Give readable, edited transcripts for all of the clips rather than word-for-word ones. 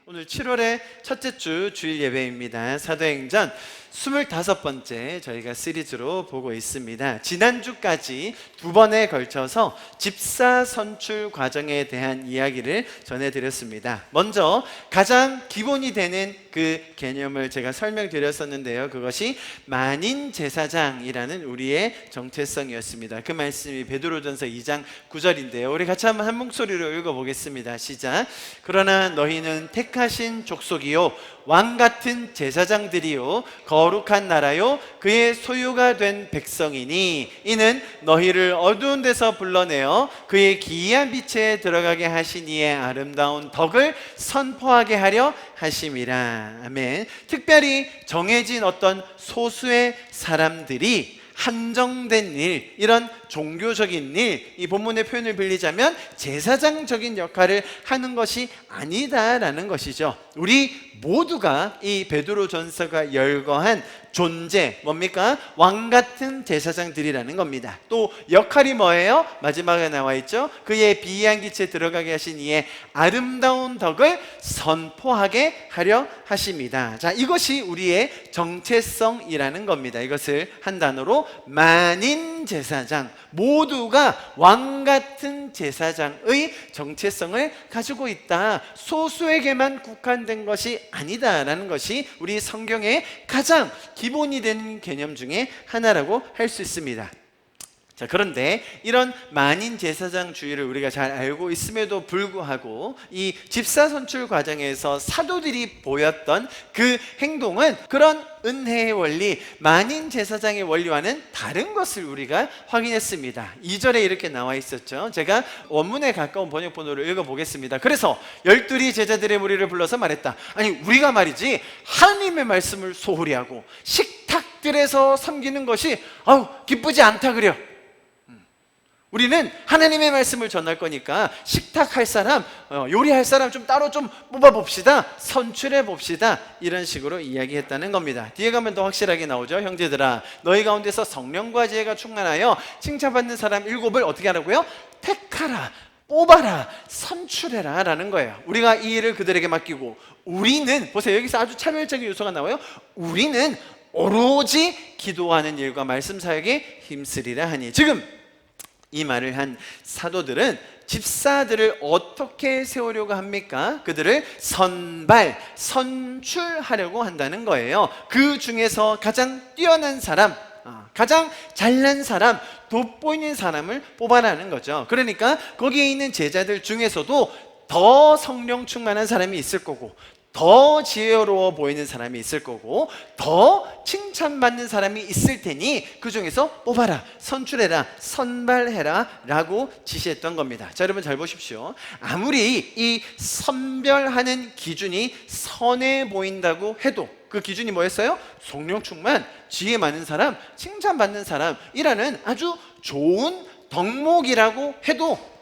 오늘 7월의 첫째 주 주일 예배입니다. 사도행전 25번째 저희가 시리즈로 보고 있습니다. 지난주까지 두 번에 걸쳐서 집사 선출 과정에 대한 이야기를 전해드렸습니다. 먼저 가장 기본이 되는 그 개념을 제가 설명드렸었는데요. 그것이 만인 제사장이라는 우리의 정체성이었습니다. 그 말씀이 베드로전서 2장 9절인데요. 우리 같이 한번 한 목소리로 읽어보겠습니다. 시작. 그러나 너희는 택하신 족속이요 왕같은 제사장들이요 거룩한 나라요 그의 소유가 된 백성이니 이는 너희를 어두운 데서 불러내어 그의 기이한 빛에 들어가게 하신 이의 아름다운 덕을 선포하게 하려 하심이라. 아멘. 특별히 정해진 어떤 소수의 사람들이 한정된 일, 이런 종교적인 일, 이 본문의 표현을 빌리자면 제사장적인 역할을 하는 것이 아니다라는 것이죠. 우리 모두가 이 베드로전서가 열거한 존재, 뭡니까? 왕같은 제사장들이라는 겁니다. 또 역할이 뭐예요? 마지막에 나와 있죠. 그의 비이한 빛에 들어가게 하신 이의 아름다운 덕을 선포하게 하려 하십니다. 자, 이것이 우리의 정체성이라는 겁니다. 이것을 한 단어로 만인 제사장, 모두가 왕같은 제사장의 정체성을 가지고 있다. 소수에게만 국한된 것이 아니다라는 것이 우리 성경의 가장 기본이 된 개념 중에 하나라고 할 수 있습니다. 자, 그런데 이런 만인 제사장 주의를 우리가 잘 알고 있음에도 불구하고 이 집사 선출 과정에서 사도들이 보였던 그 행동은 그런 은혜의 원리, 만인 제사장의 원리와는 다른 것을 우리가 확인했습니다. 2절에 이렇게 나와 있었죠. 제가 원문에 가까운 번역본으로 읽어보겠습니다. 그래서 열둘이 제자들의 무리를 불러서 말했다. 아니, 우리가 말이지 하나님의 말씀을 소홀히 하고 식탁들에서 섬기는 것이 기쁘지 않다 그려. 우리는 하나님의 말씀을 전할 거니까 식탁할 사람, 요리할 사람 좀 따로 좀 뽑아봅시다, 선출해 봅시다, 이런 식으로 이야기했다는 겁니다. 뒤에 가면 더 확실하게 나오죠. 형제들아, 너희 가운데서 성령과 지혜가 충만하여 칭찬받는 사람 7을 어떻게 하라고요? 택하라, 뽑아라, 선출해라 라는 거예요. 우리가 이 일을 그들에게 맡기고, 우리는, 보세요, 여기서 아주 차별적인 요소가 나와요. 우리는 오로지 기도하는 일과 말씀 사역에 힘쓰리라 하니. 지금 이 말을 한 사도들은 집사들을 어떻게 세우려고 합니까? 그들을 선출하려고 한다는 거예요. 그 중에서 가장 뛰어난 사람, 가장 잘난 사람, 돋보이는 사람을 뽑아라는 거죠. 그러니까 거기에 있는 제자들 중에서도 더 성령 충만한 사람이 있을 거고, 더 지혜로워 보이는 사람이 있을 거고, 더 칭찬받는 사람이 있을 테니 그 중에서 뽑아라, 선출해라, 선발해라 라고 지시했던 겁니다. 자, 여러분 잘 보십시오. 아무리 이 선별하는 기준이 선해 보인다고 해도 그 기준이 뭐였어요? 성령 충만, 지혜 많은 사람, 칭찬받는 사람이라는 아주 좋은 덕목이라고 해도,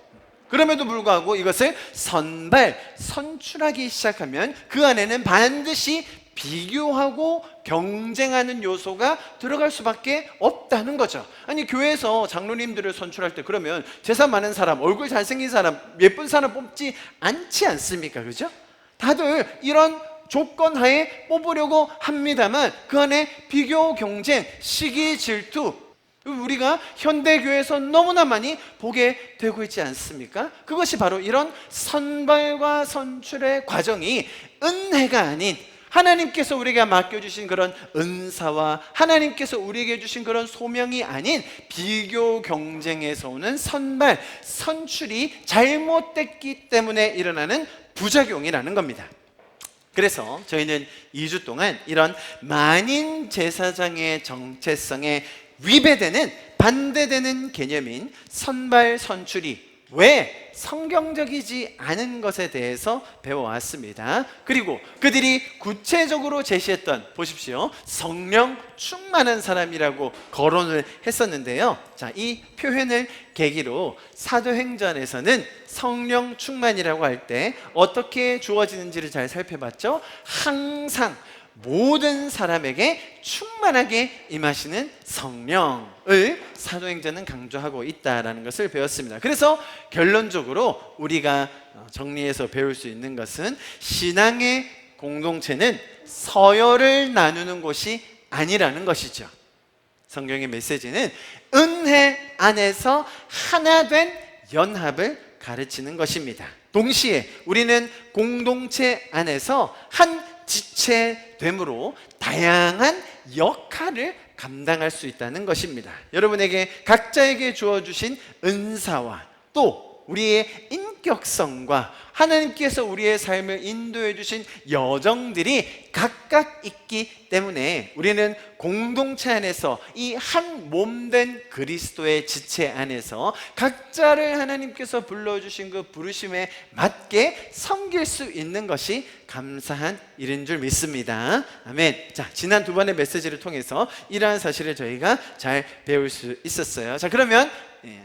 그럼에도 불구하고 이것을 선출하기 시작하면 그 안에는 반드시 비교하고 경쟁하는 요소가 들어갈 수밖에 없다는 거죠. 아니, 교회에서 장로님들을 선출할 때 그러면 재산 많은 사람, 얼굴 잘생긴 사람, 예쁜 사람 뽑지 않지 않습니까? 그죠? 다들 이런 조건 하에 뽑으려고 합니다만 그 안에 비교, 경쟁, 시기, 질투, 우리가 현대교회에서 너무나 많이 보게 되고 있지 않습니까? 그것이 바로 이런 선발과 선출의 과정이 은혜가 아닌 하나님께서 우리에게 맡겨주신 그런 은사와 하나님께서 우리에게 주신 그런 소명이 아닌 비교 경쟁에서 오는 선발, 선출이 잘못됐기 때문에 일어나는 부작용이라는 겁니다. 그래서 저희는 2주 동안 이런 만인 제사장의 정체성에 위배되는, 반대되는 개념인 선발, 선출이 왜 성경적이지 않은 것에 대해서 배워왔습니다. 그리고 그들이 구체적으로 제시했던, 보십시오, 성령 충만한 사람이라고 거론을 했었는데요. 자, 이 표현을 계기로 사도행전에서는 성령 충만이라고 할 때 어떻게 주어지는지를 잘 살펴봤죠. 항상 모든 사람에게 충만하게 임하시는 성령을 사도행전은 강조하고 있다는 것을 배웠습니다. 그래서 결론적으로 우리가 정리해서 배울 수 있는 것은 신앙의 공동체는 서열을 나누는 곳이 아니라는 것이죠. 성경의 메시지는 은혜 안에서 하나 된 연합을 가르치는 것입니다. 동시에 우리는 공동체 안에서 한 지체됨으로 다양한 역할을 감당할 수 있다는 것입니다. 여러분에게 각자에게 주어주신 은사와 또 우리의 인격성과 하나님께서 우리의 삶을 인도해 주신 여정들이 각각 있기 때문에 우리는 공동체 안에서 이 한 몸된 그리스도의 지체 안에서 각자를 하나님께서 불러주신 그 부르심에 맞게 섬길 수 있는 것이 감사한 일인 줄 믿습니다. 아멘. 자, 지난 두 번의 메시지를 통해서 이러한 사실을 저희가 잘 배울 수 있었어요. 자, 그러면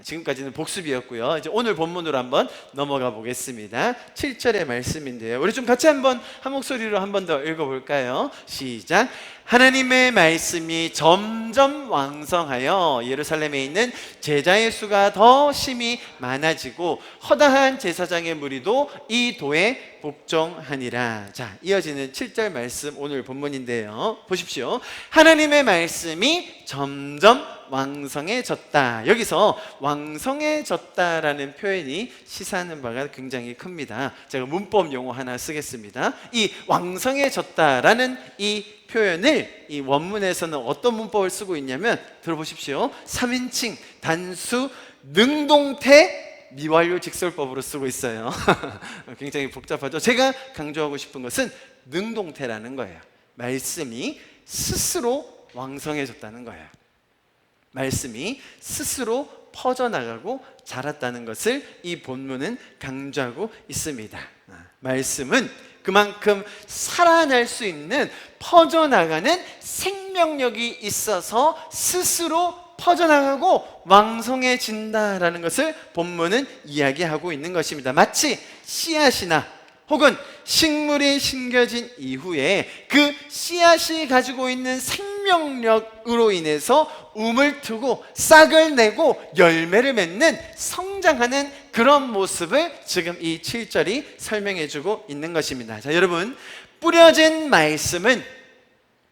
지금까지는 복습이었고요. 이제 오늘 본문으로 한번 넘어가 보겠습니다. 7절의 말씀인데요. 우리 좀 같이 한번 한 목소리로 한 번 더 읽어볼까요? 시작. 하나님의 말씀이 점점 왕성하여 예루살렘에 있는 제자의 수가 더 심히 많아지고 허다한 제사장의 무리도 이 도에 복종하니라. 자, 이어지는 7절 말씀 오늘 본문인데요. 보십시오. 하나님의 말씀이 점점 왕성해졌다. 여기서 왕성해졌다라는 표현이 시사하는 바가 굉장히 큽니다. 제가 문법 용어 하나 쓰겠습니다. 이 왕성해졌다라는 이 표현을 이 원문에서는 어떤 문법을 쓰고 있냐면 들어보십시오. 3인칭 단수 능동태 미완료 직설법으로 쓰고 있어요. 굉장히 복잡하죠. 제가 강조하고 싶은 것은 능동태라는 거예요. 말씀이 스스로 왕성해졌다는 거예요. 말씀이 스스로 퍼져나가고 자랐다는 것을 이 본문은 강조하고 있습니다. 말씀은 그만큼 살아날 수 있는 퍼져나가는 생명력이 있어서 스스로 퍼져나가고 왕성해진다라는 것을 본문은 이야기하고 있는 것입니다. 마치 씨앗이나 혹은 식물이 심겨진 이후에 그 씨앗이 가지고 있는 생명력으로 인해서 움을 트고 싹을 내고 열매를 맺는 성장하는 그런 모습을 지금 이 7절이 설명해주고 있는 것입니다. 자, 여러분,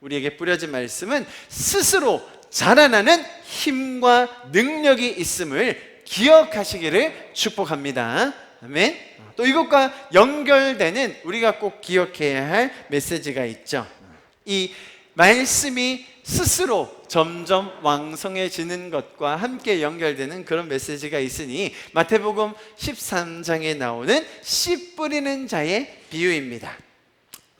우리에게 뿌려진 말씀은 스스로 자라나는 힘과 능력이 있음을 기억하시기를 축복합니다. 아멘. 또 이것과 연결되는 우리가 꼭 기억해야 할 메시지가 있죠. 이 말씀이 스스로 점점 왕성해지는 것과 함께 연결되는 그런 메시지가 있으니 마태복음 13장에 나오는 씨 뿌리는 자의 비유입니다.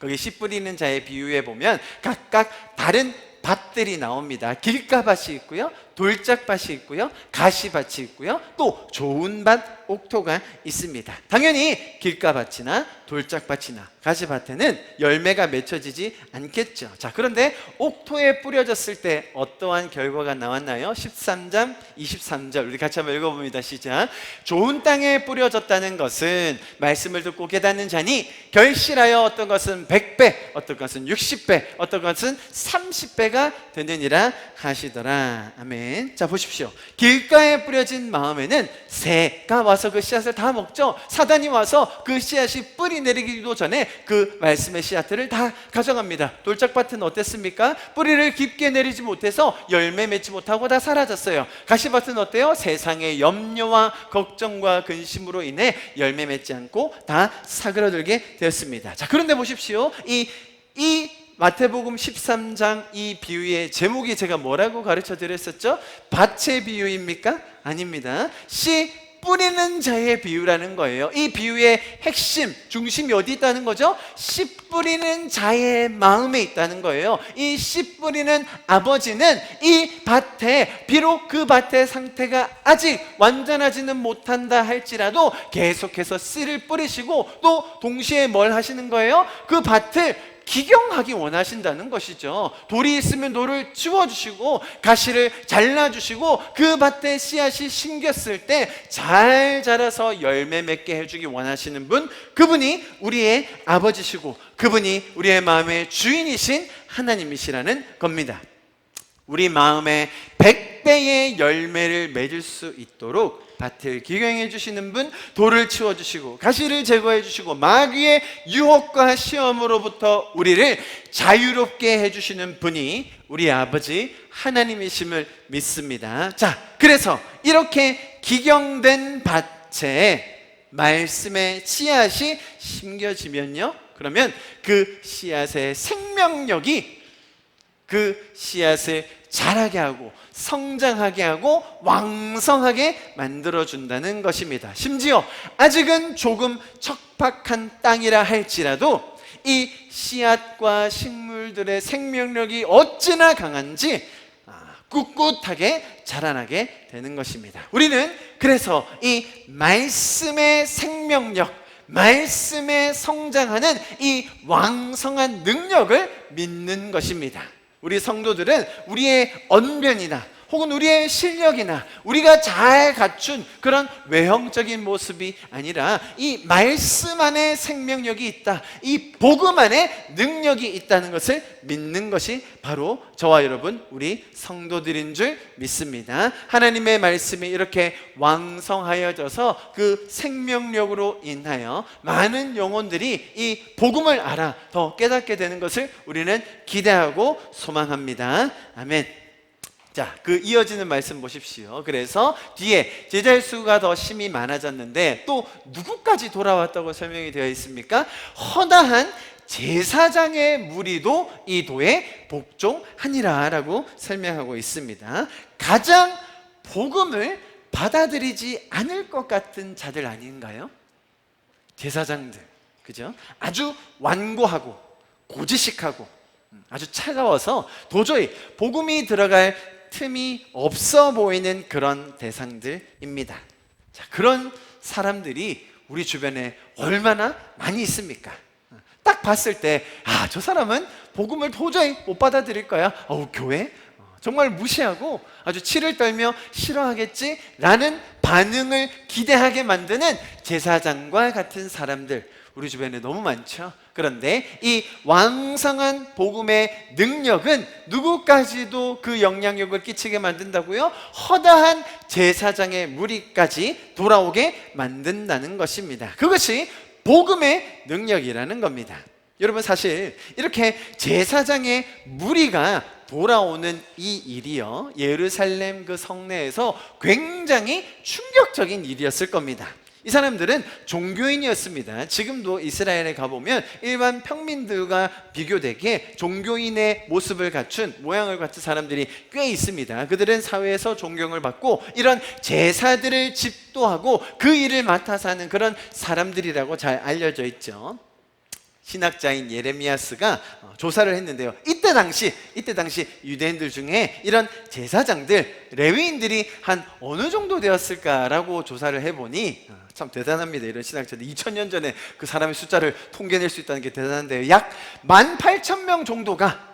거기 씨 뿌리는 자의 비유에 보면 각각 다른 밭들이 나옵니다. 길가밭이 있고요, 돌짝밭이 있고요, 가시밭이 있고요, 또 좋은 밭, 옥토가 있습니다. 당연히 길가밭이나 돌짝밭이나 가시밭에는 열매가 맺혀지지 않겠죠. 자, 그런데 옥토에 뿌려졌을 때 어떠한 결과가 나왔나요? 13장 23절 우리 같이 한번 읽어봅니다. 시작. 좋은 땅에 뿌려졌다는 것은 말씀을 듣고 깨닫는 자니 결실하여 어떤 것은 100배, 어떤 것은 60배, 어떤 것은 30배가 되느니라 하시더라. 아멘. 자, 보십시오. 길가에 뿌려진 마음에는 새가 와서 그 씨앗을 다 먹죠. 사단이 와서 그 씨앗이 뿌리 내리기도 전에 그 말씀의 씨앗들을 다 가져갑니다. 돌짝밭은 어땠습니까? 뿌리를 깊게 내리지 못해서 열매 맺지 못하고 다 사라졌어요. 가시밭은 어때요? 세상의 염려와 걱정과 근심으로 인해 열매 맺지 않고 다 사그러들게 되었습니다. 자, 그런데 보십시오. 이 마태복음 13장 이 비유의 제목이 제가 뭐라고 가르쳐 드렸었죠? 밭의 비유입니까? 아닙니다. 씨 뿌리는 자의 비유라는 거예요. 이 비유의 핵심, 중심이 어디 있다는 거죠? 씨 뿌리는 자의 마음에 있다는 거예요. 이 씨 뿌리는 아버지는 이 밭에, 비록 그 밭의 상태가 아직 완전하지는 못한다 할지라도 계속해서 씨를 뿌리시고 또 동시에 뭘 하시는 거예요? 그 밭을 기경하기 원하신다는 것이죠. 돌이 있으면 돌을 치워주시고 가시를 잘라주시고 그 밭에 씨앗이 심겼을 때 잘 자라서 열매 맺게 해주기 원하시는 분, 그분이 우리의 아버지시고 그분이 우리의 마음의 주인이신 하나님이시라는 겁니다. 우리 마음에 100배의 열매를 맺을 수 있도록 밭을 기경해 주시는 분, 돌을 치워주시고 가시를 제거해 주시고 마귀의 유혹과 시험으로부터 우리를 자유롭게 해주시는 분이 우리 아버지 하나님이심을 믿습니다. 자, 그래서 이렇게 기경된 밭에 말씀의 씨앗이 심겨지면요, 그러면 그 씨앗의 생명력이 그 씨앗을 자라게 하고 성장하게 하고 왕성하게 만들어준다는 것입니다. 심지어 아직은 조금 척박한 땅이라 할지라도 이 씨앗과 식물들의 생명력이 어찌나 강한지 꿋꿋하게 자라나게 되는 것입니다. 우리는 그래서 이 말씀의 생명력, 말씀에 성장하는 이 왕성한 능력을 믿는 것입니다. 우리 성도들은 우리의 언변이나 혹은 우리의 실력이나 우리가 잘 갖춘 그런 외형적인 모습이 아니라 이 말씀 안에 생명력이 있다, 이 복음 안에 능력이 있다는 것을 믿는 것이 바로 저와 여러분, 우리 성도들인 줄 믿습니다. 하나님의 말씀이 이렇게 왕성하여져서 그 생명력으로 인하여 많은 영혼들이 이 복음을 알아 더 깨닫게 되는 것을 우리는 기대하고 소망합니다. 아멘. 자, 그 이어지는 말씀 보십시오. 그래서 뒤에 제자의 수가 더 심히 많아졌는데 또 누구까지 돌아왔다고 설명이 되어 있습니까? 허다한 제사장의 무리도 이 도에 복종하니라 라고 설명하고 있습니다. 가장 복음을 받아들이지 않을 것 같은 자들 아닌가요? 제사장들, 그죠? 아주 완고하고 고지식하고 아주 차가워서 도저히 복음이 들어갈 틈이 없어 보이는 그런 대상들입니다. 자, 그런 사람들이 우리 주변에 얼마나 많이 있습니까? 딱 봤을 때, 저 사람은 복음을 도저히 못 받아들일 거야. 교회? 정말 무시하고 아주 치를 떨며 싫어하겠지? 라는 반응을 기대하게 만드는 제사장과 같은 사람들, 우리 주변에 너무 많죠. 그런데 이 왕성한 복음의 능력은 누구까지도 그 영향력을 끼치게 만든다고요? 허다한 제사장의 무리까지 돌아오게 만든다는 것입니다. 그것이 복음의 능력이라는 겁니다. 여러분, 사실 이렇게 제사장의 무리가 돌아오는 이 일이요, 예루살렘 그 성내에서 굉장히 충격적인 일이었을 겁니다. 이 사람들은 종교인이었습니다. 지금도 이스라엘에 가보면 일반 평민들과 비교되게 종교인의 모습을 갖춘, 모양을 갖춘 사람들이 꽤 있습니다. 그들은 사회에서 존경을 받고 이런 제사들을 집도하고 그 일을 맡아서 하는 그런 사람들이라고 잘 알려져 있죠. 신학자인 예레미야스가 조사를 했는데요, 이때 당시 유대인들 중에 이런 제사장들, 레위인들이 한 어느 정도 되었을까라고 조사를 해보니 참 대단합니다. 이런 신학자들 2000년 전에 그 사람의 숫자를 통계낼 수 있다는 게 대단한데요, 약 18,000명 정도가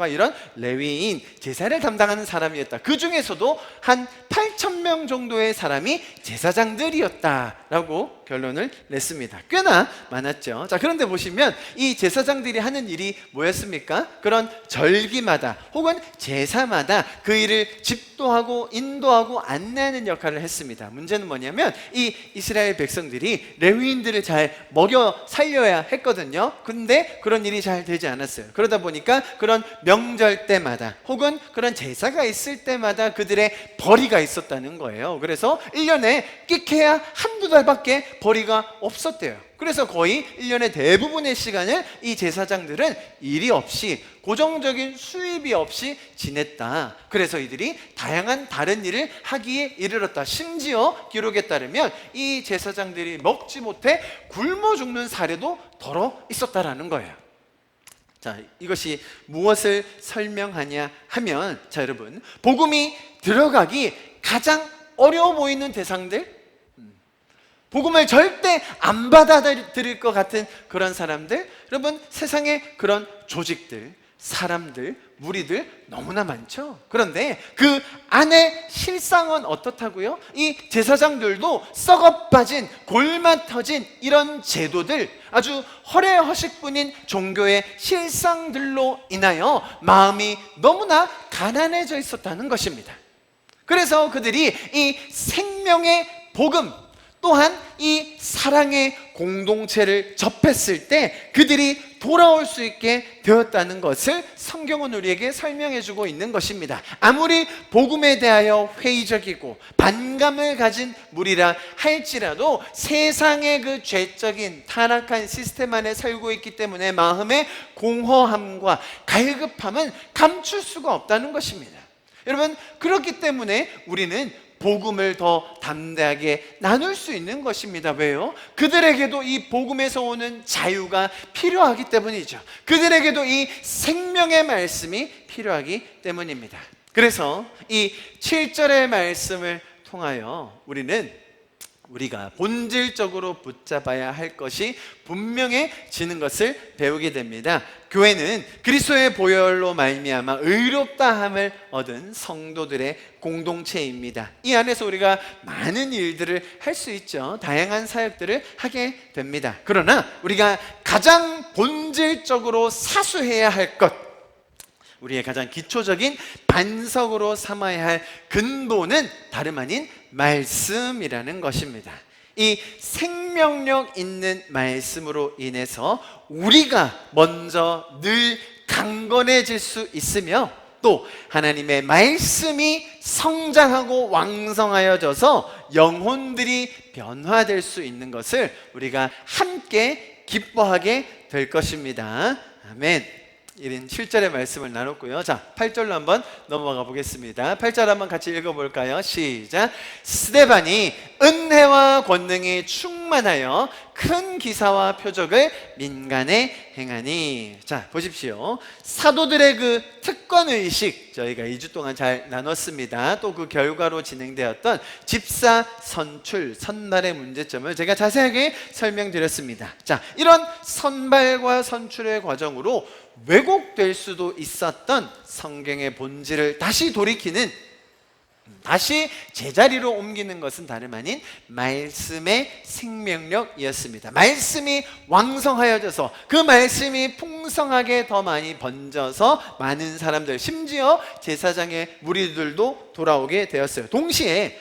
이런 레위인, 제사를 담당하는 사람이었다. 그 중에서도 한 8,000명 정도의 사람이 제사장들이었다라고 결론을 냈습니다. 꽤나 많았죠. 자, 그런데 보시면 이 제사장들이 하는 일이 뭐였습니까? 그런 절기마다 혹은 제사마다 그 일을 집도하고 인도하고 안내하는 역할을 했습니다. 문제는 뭐냐면 이 이스라엘 백성들이 레위인들을 잘 먹여 살려야 했거든요. 근데 그런 일이 잘 되지 않았어요. 그러다 보니까 그런 명절 때마다 혹은 그런 제사가 있을 때마다 그들의 벌이가 있었다는 거예요. 그래서 1년에 끽해야 한두 달밖에 벌이가 없었대요. 그래서 거의 1년의 대부분의 시간을 이 제사장들은 일이 없이, 고정적인 수입이 없이 지냈다. 그래서 이들이 다양한 다른 일을 하기에 이르렀다. 심지어 기록에 따르면 이 제사장들이 먹지 못해 굶어 죽는 사례도 더러 있었다라는 거예요. 자, 이것이 무엇을 설명하냐 하면, 자, 여러분, 복음이 들어가기 가장 어려워 보이는 대상들, 복음을 절대 안 받아들일 것 같은 그런 사람들, 여러분, 세상에 그런 조직들, 사람들, 무리들 너무나 많죠. 그런데 그 안에 실상은 어떻다고요? 이 제사장들도 썩어 빠진, 골마 터진 이런 제도들, 아주 허례허식뿐인 종교의 실상들로 인하여 마음이 너무나 가난해져 있었다는 것입니다. 그래서 그들이 이 생명의 복음, 또한 이 사랑의 공동체를 접했을 때 그들이 돌아올 수 있게 되었다는 것을 성경은 우리에게 설명해 주고 있는 것입니다. 아무리 복음에 대하여 회의적이고 반감을 가진 무리라 할지라도 세상의 그 죄적인 타락한 시스템 안에 살고 있기 때문에 마음의 공허함과 갈급함은 감출 수가 없다는 것입니다. 여러분, 그렇기 때문에 우리는 복음을 더 담대하게 나눌 수 있는 것입니다. 왜요? 그들에게도 이 복음에서 오는 자유가 필요하기 때문이죠. 그들에게도 이 생명의 말씀이 필요하기 때문입니다. 그래서 이 7절의 말씀을 통하여 우리가 본질적으로 붙잡아야 할 것이 분명해지는 것을 배우게 됩니다. 교회는 그리스도의 보혈로 말미암아 의롭다함을 얻은 성도들의 공동체입니다. 이 안에서 우리가 많은 일들을 할 수 있죠. 다양한 사역들을 하게 됩니다. 그러나 우리가 가장 본질적으로 사수해야 할 것, 우리의 가장 기초적인 반석으로 삼아야 할 근본은 다름 아닌 말씀이라는 것입니다. 이 생명력 있는 말씀으로 인해서 우리가 먼저 늘 강건해질 수 있으며, 또 하나님의 말씀이 성장하고 왕성하여져서 영혼들이 변화될 수 있는 것을 우리가 함께 기뻐하게 될 것입니다. 아멘. 7절의 말씀을 나눴고요. 자, 8절로 한번 넘어가 보겠습니다. 8절 한번 같이 읽어볼까요? 시작. 스데반이 은혜와 권능이 충만하여 큰 기사와 표적을 민간에 행하니. 자, 보십시오. 사도들의 그 특권의식, 저희가 2주 동안 잘 나눴습니다. 또 그 결과로 진행되었던 집사 선출, 선발의 문제점을 제가 자세하게 설명드렸습니다. 자, 이런 선발과 선출의 과정으로 왜곡될 수도 있었던 성경의 본질을 다시 돌이키는, 다시 제자리로 옮기는 것은 다름 아닌 말씀의 생명력이었습니다. 말씀이 왕성하여져서 그 말씀이 풍성하게 더 많이 번져서 많은 사람들, 심지어 제사장의 무리들도 돌아오게 되었어요. 동시에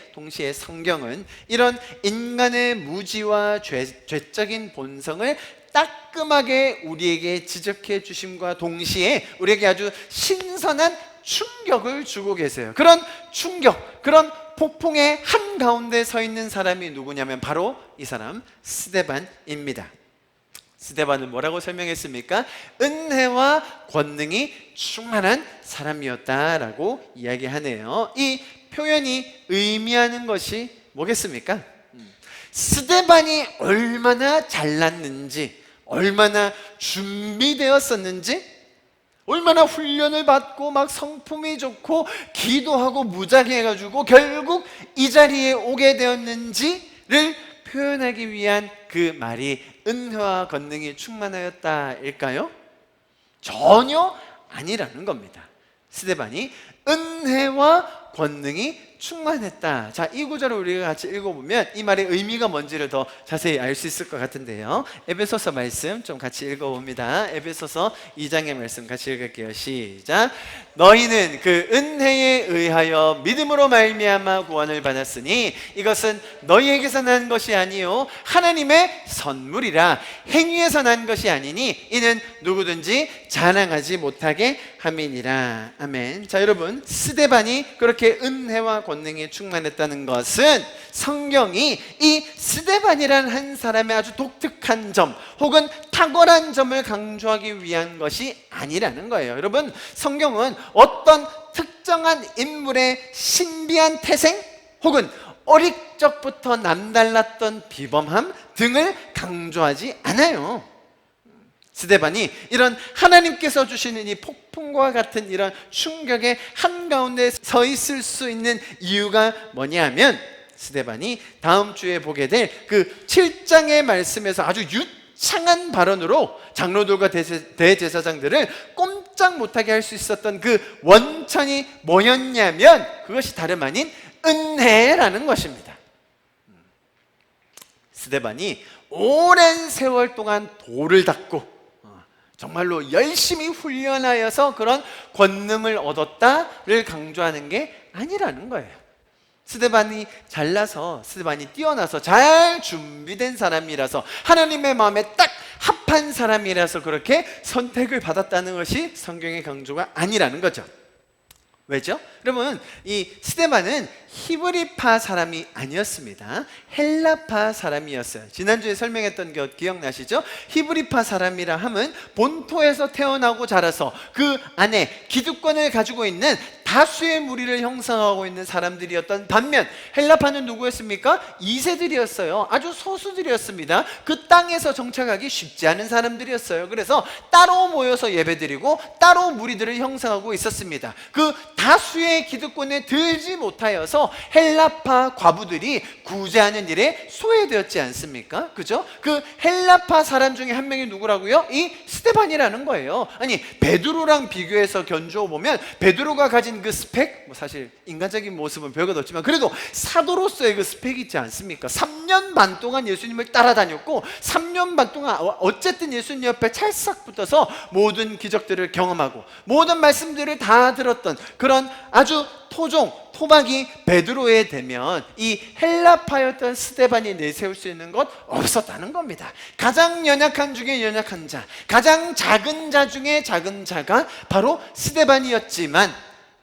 성경은 이런 인간의 무지와 죄적인 본성을 따끔하게 우리에게 지적해 주심과 동시에 우리에게 아주 신선한 충격을 주고 계세요. 그런 충격, 그런 폭풍의 한가운데 서 있는 사람이 누구냐면 바로 이 사람 스데반입니다. 스데반은 뭐라고 설명했습니까? 은혜와 권능이 충만한 사람이었다라고 이야기하네요. 이 표현이 의미하는 것이 뭐겠습니까? 스데반이 얼마나 잘났는지, 얼마나 준비되었었는지, 얼마나 훈련을 받고 막 성품이 좋고 기도하고 무장해가지고 결국 이 자리에 오게 되었는지를 표현하기 위한 그 말이 은혜와 권능이 충만하였다일까요? 전혀 아니라는 겁니다. 스데반이 은혜와 권능이 충만했다. 자, 이 구절을 우리가 같이 읽어보면 이 말의 의미가 뭔지를 더 자세히 알 수 있을 것 같은데요. 에베소서 말씀 좀 같이 읽어봅니다. 에베소서 2장의 말씀 같이 읽을게요. 시작. 너희는 그 은혜에 의하여 믿음으로 말미암아 구원을 받았으니 이것은 너희에게서 난 것이 아니요 하나님의 선물이라. 행위에서 난 것이 아니니 이는 누구든지 자랑하지 못하게 함이니라. 아멘. 자, 여러분, 스데반이 그렇게 은혜와 권능이 충만했다는 것은 성경이 이 스데반이라는 한 사람의 아주 독특한 점 혹은 탁월한 점을 강조하기 위한 것이 아니라는 거예요. 여러분, 성경은 어떤 특정한 인물의 신비한 태생 혹은 어릴 적부터 남달랐던 비범함 등을 강조하지 않아요. 스데반이 이런 하나님께서 주시는 이 폭풍과 같은 이런 충격의 한가운데 서 있을 수 있는 이유가 뭐냐면, 스데반이 다음 주에 보게 될 그 7장의 말씀에서 아주 유창한 발언으로 장로들과 대제사장들을 꼼짝 못하게 할 수 있었던 그 원천이 뭐였냐면 그것이 다름 아닌 은혜라는 것입니다. 스데반이 오랜 세월 동안 돌을 닦고 정말로 열심히 훈련하여서 그런 권능을 얻었다를 강조하는 게 아니라는 거예요. 스데반이 잘나서, 스데반이 뛰어나서 잘 준비된 사람이라서, 하나님의 마음에 딱 합한 사람이라서 그렇게 선택을 받았다는 것이 성경의 강조가 아니라는 거죠. 왜죠? 여러분, 이 스데반은 히브리파 사람이 아니었습니다. 헬라파 사람이었어요. 지난주에 설명했던 것 기억나시죠? 히브리파 사람이라 함은 본토에서 태어나고 자라서 그 안에 기득권을 가지고 있는 다수의 무리를 형성하고 있는 사람들이었던 반면, 헬라파는 누구였습니까? 2세들이었어요. 아주 소수들이었습니다. 그 땅에서 정착하기 쉽지 않은 사람들이었어요. 그래서 따로 모여서 예배드리고 따로 무리들을 형성하고 있었습니다. 그 다수의 기득권에 들지 못하여서 헬라파 과부들이 구제하는 일에 소외되었지 않습니까? 그죠? 그 헬라파 사람 중에 한 명이 누구라고요? 이 스데반이라는 거예요. 아니, 베드로랑 비교해서 견주어 보면 베드로가 가진 그 스펙, 뭐 사실 인간적인 모습은 별것 없지만 그래도 사도로서의 그 스펙이 있지 않습니까? 3년 반 동안 예수님을 따라다녔고 3년 반 동안 어쨌든 예수님 옆에 찰싹 붙어서 모든 기적들을 경험하고 모든 말씀들을 다 들었던 그런 아주 토박이 베드로에 되면 이 헬라파였던 스데반이 내세울 수 있는 것 없었다는 겁니다. 가장 연약한 중에 연약한 자, 가장 작은 자 중에 작은 자가 바로 스데반이었지만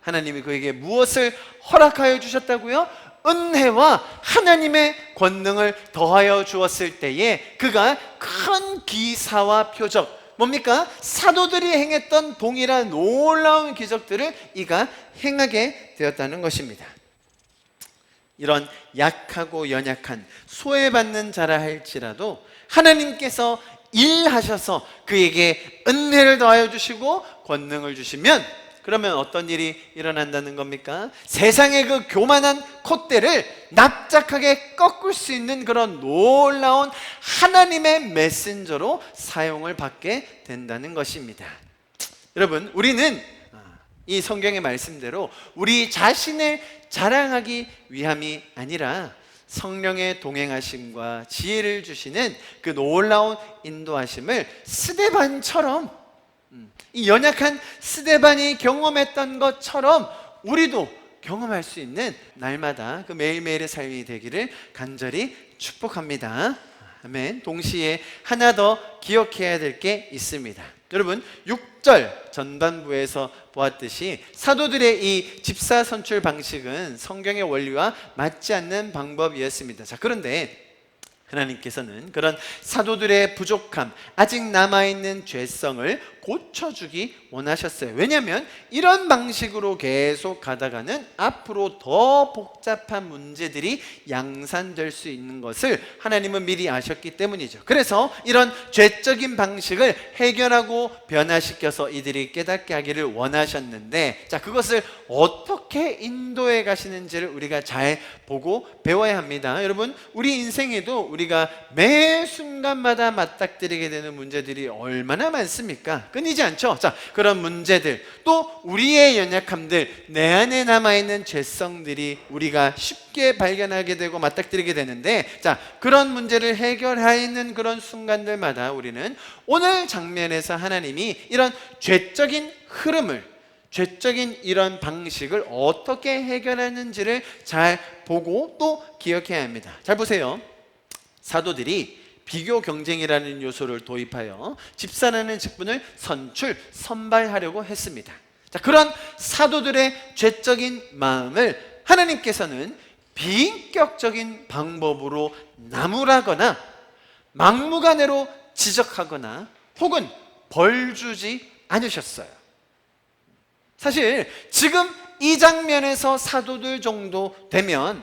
하나님이 그에게 무엇을 허락하여 주셨다고요? 은혜와 하나님의 권능을 더하여 주었을 때에 그가 큰 기사와 표적, 뭡니까? 사도들이 행했던 동일한 놀라운 기적들을 이가 행하게 되었다는 것입니다. 이런 약하고 연약한 소외받는 자라 할지라도 하나님께서 일하셔서 그에게 은혜를 더하여 주시고 권능을 주시면 그러면 어떤 일이 일어난다는 겁니까? 세상의 그 교만한 콧대를 납작하게 꺾을 수 있는 그런 놀라운 하나님의 메신저로 사용을 받게 된다는 것입니다. 여러분, 우리는 이 성경의 말씀대로 우리 자신을 자랑하기 위함이 아니라 성령의 동행하심과 지혜를 주시는 그 놀라운 인도하심을 스데반처럼, 이 연약한 스데반이 경험했던 것처럼 우리도 경험할 수 있는 날마다 그 매일매일의 삶이 되기를 간절히 축복합니다. 아멘. 동시에 하나 더 기억해야 될 게 있습니다. 여러분, 6절 전반부에서 보았듯이 사도들의 이 집사 선출 방식은 성경의 원리와 맞지 않는 방법이었습니다. 자, 그런데 하나님께서는 그런 사도들의 부족함, 아직 남아있는 죄성을 고쳐주기 원하셨어요. 왜냐하면 이런 방식으로 계속 가다가는 앞으로 더 복잡한 문제들이 양산될 수 있는 것을 하나님은 미리 아셨기 때문이죠. 그래서 이런 죄적인 방식을 해결하고 변화시켜서 이들이 깨닫게 하기를 원하셨는데, 자, 그것을 어떻게 인도해 가시는지를 우리가 잘 보고 배워야 합니다. 여러분, 우리 인생에도 우리가 매 순간마다 맞닥뜨리게 되는 문제들이 얼마나 많습니까? 끊이지 않죠? 자, 그런 문제들, 또 우리의 연약함들, 내 안에 남아있는 죄성들이 우리가 쉽게 발견하게 되고 맞닥뜨리게 되는데, 자, 그런 문제를 해결하는 그런 순간들마다 우리는 오늘 장면에서 하나님이 이런 죄적인 흐름을, 죄적인 이런 방식을 어떻게 해결하는지를 잘 보고 또 기억해야 합니다. 잘 보세요. 사도들이 비교 경쟁이라는 요소를 도입하여 집사라는 직분을 선발하려고 했습니다. 자, 그런 사도들의 죄적인 마음을 하나님께서는 비인격적인 방법으로 나무라거나 막무가내로 지적하거나 혹은 벌 주지 않으셨어요. 사실 지금 이 장면에서 사도들 정도 되면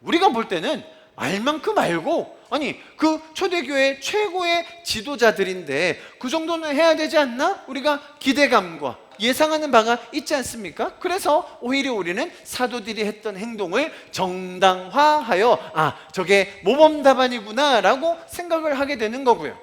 우리가 볼 때는 알만큼 알고, 아니 그 초대교회 최고의 지도자들인데 그 정도는 해야 되지 않나? 우리가 기대감과 예상하는 바가 있지 않습니까? 그래서 오히려 우리는 사도들이 했던 행동을 정당화하여 저게 모범답안이구나 라고 생각을 하게 되는 거고요.